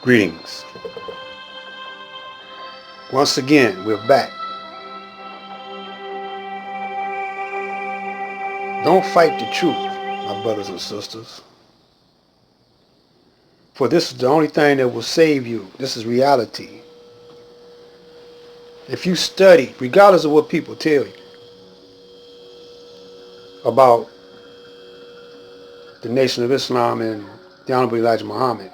Greetings. Once again, we're back. Don't fight the truth, my brothers and sisters, for this is the only thing that will save you. This is reality. If you study, regardless of what people tell you about the Nation of Islam and the Honorable Elijah Muhammad,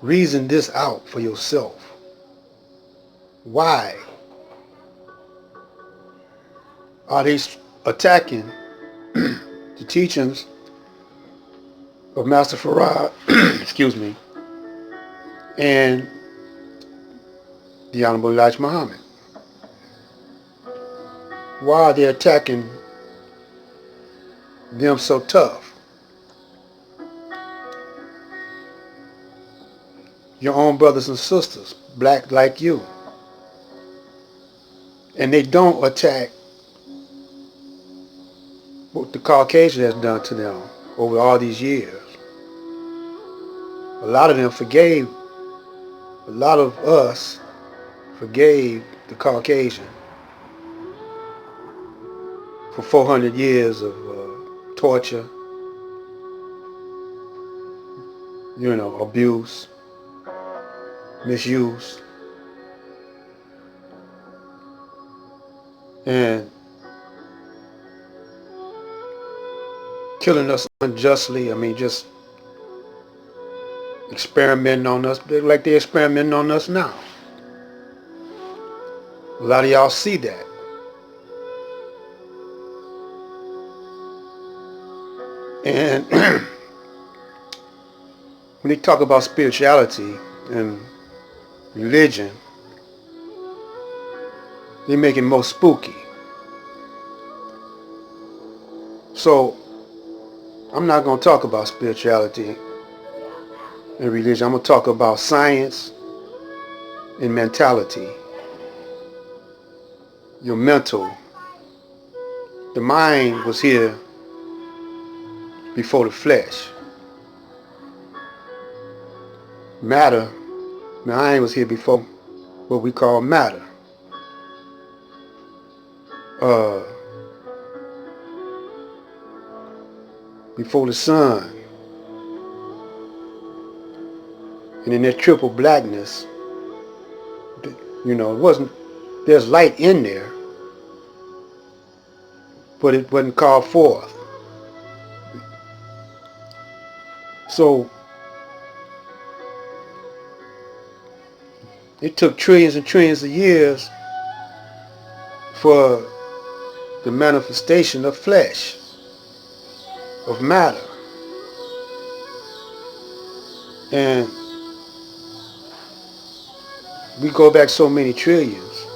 reason this out for yourself. Why are they attacking the teachings of Master Farad, excuse me, and the Honorable Elijah Muhammad? Why are they attacking them so tough? Your own brothers and sisters, black like you. And they don't attack what the Caucasian has done to them over all these years. A lot of them forgave, a lot of us forgave the Caucasian for 400 years of torture, abuse, misuse, and killing us unjustly. Just experimenting on us like they're experimenting on us now. A lot of y'all see that. And when they talk about spirituality and religion, they make it more spooky. So I'm not going to talk about spirituality and religion. I'm going to talk about science and mentality. Your mental. The mind was here before the flesh. Matter, mind was here before what we call matter. Before the sun. And in that triple blackness, it wasn't, there's light in there, but it wasn't called forth. So it took trillions and trillions of years for the manifestation of flesh, of matter. And we go back so many trillions.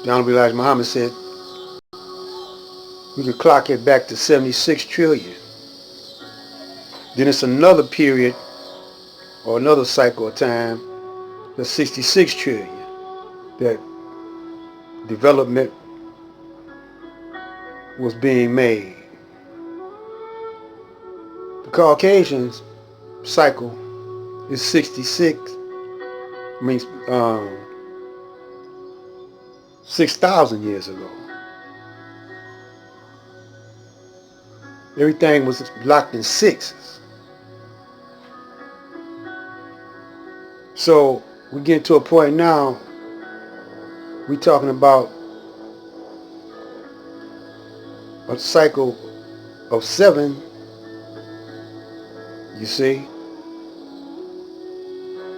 The Honorable Elijah Muhammad said we could clock it back to 76 trillion. Then it's another period or another cycle of time that's 66 trillion that development was being made. The Caucasians cycle is 66, means 6,000 years ago. Everything was locked in sixes. So we get to a point now, we're talking about a cycle of 7, you see.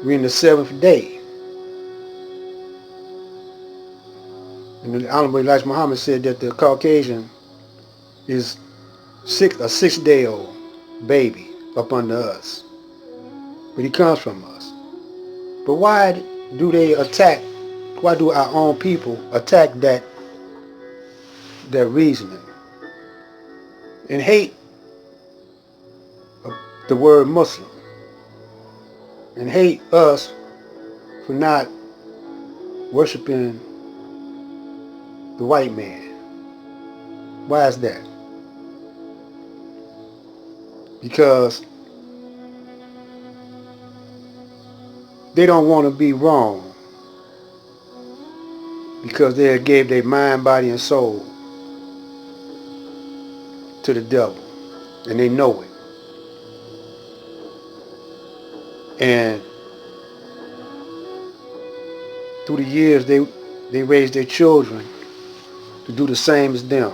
We're in the 7th day. And the Honorable Elijah Muhammad said that the Caucasian is a 6-day-old baby up under us. But he comes from us. But why do they attack, why do our own people attack that reasoning? And hate the word Muslim. And hate us for not worshiping the white man. Why is that? Because they don't want to be wrong because they gave their mind, body, and soul to the devil, and they know it. And through the years, they raised their children to do the same as them.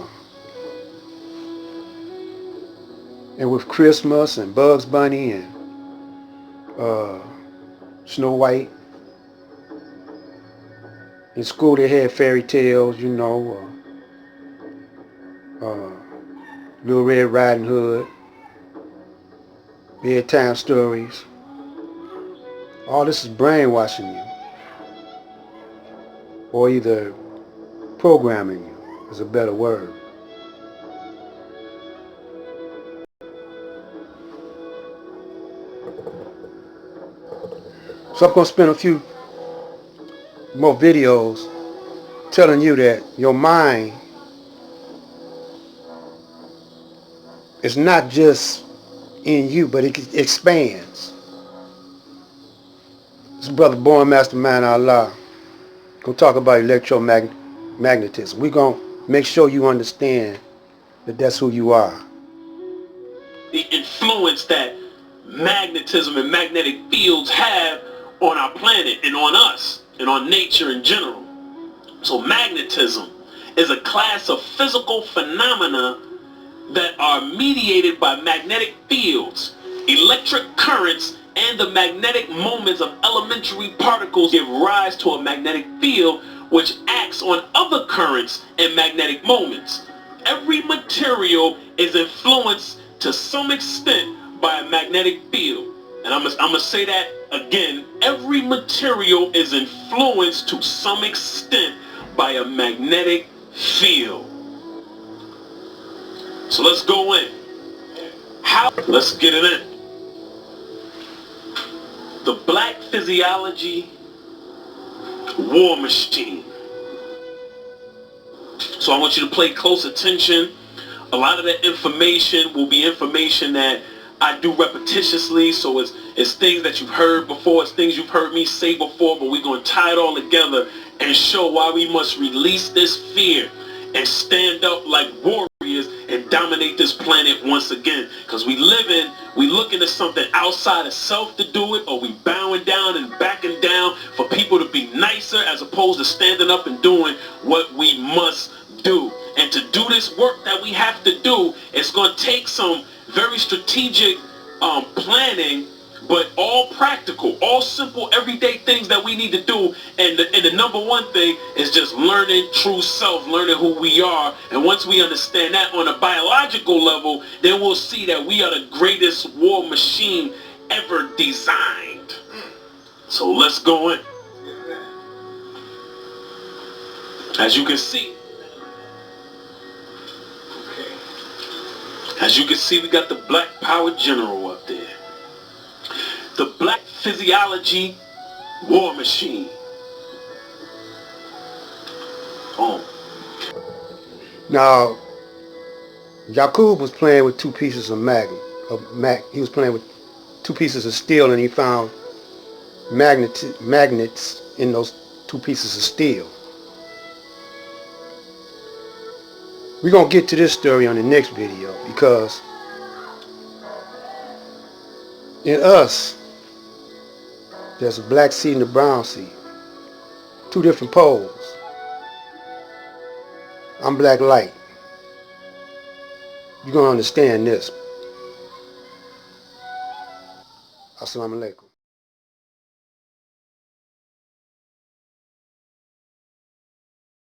And with Christmas and Bugs Bunny and Snow White, in school they had fairy tales, Little Red Riding Hood, bedtime stories. All this is brainwashing you, or either programming you, is a better word. So I'm going to spend a few more videos telling you that your mind is not just in you, but it expands. This brother Born Mastermind Allah going to talk about electromagnetism. We're going to make sure you understand that that's who you are. The influence that magnetism and magnetic fields have on our planet and on us and on nature in general. So magnetism is a class of physical phenomena that are mediated by magnetic fields, electric currents, and the magnetic moments of elementary particles give rise to a magnetic field which acts on other currents and magnetic moments. Every material is influenced to some extent by a magnetic field. And I'm gonna say that again. Every material is influenced to some extent by a magnetic field. So let's go in. Let's get it in. The Black Physiology War Machine. So I want you to pay close attention. A lot of that information will be information that I do repetitiously, so it's things that you've heard before, it's things you've heard me say before, but we're going to tie it all together and show why we must release this fear and stand up like warriors and dominate this planet once again. Because we looking at something outside of self to do it, or we bowing down and backing down for people to be nicer as opposed to standing up and doing what we must do. And to do this work that we have to do, it's going to take some very strategic planning, but all practical, all simple, everyday things that we need to do. And the number one thing is just learning true self, learning who we are. And once we understand that on a biological level, then we'll see that we are the greatest war machine ever designed. So let's go in. As you can see, we got the Black Power General up there. The Black Physiology War Machine. Now, Yaqub was playing with two pieces of he was playing with two pieces of steel, and he found magnets in those two pieces of steel. We're going to get to this story on the next video, because in us, there's a black seed and a brown seed. Two different poles. I'm black light. You're going to understand this. Assalamu alaikum.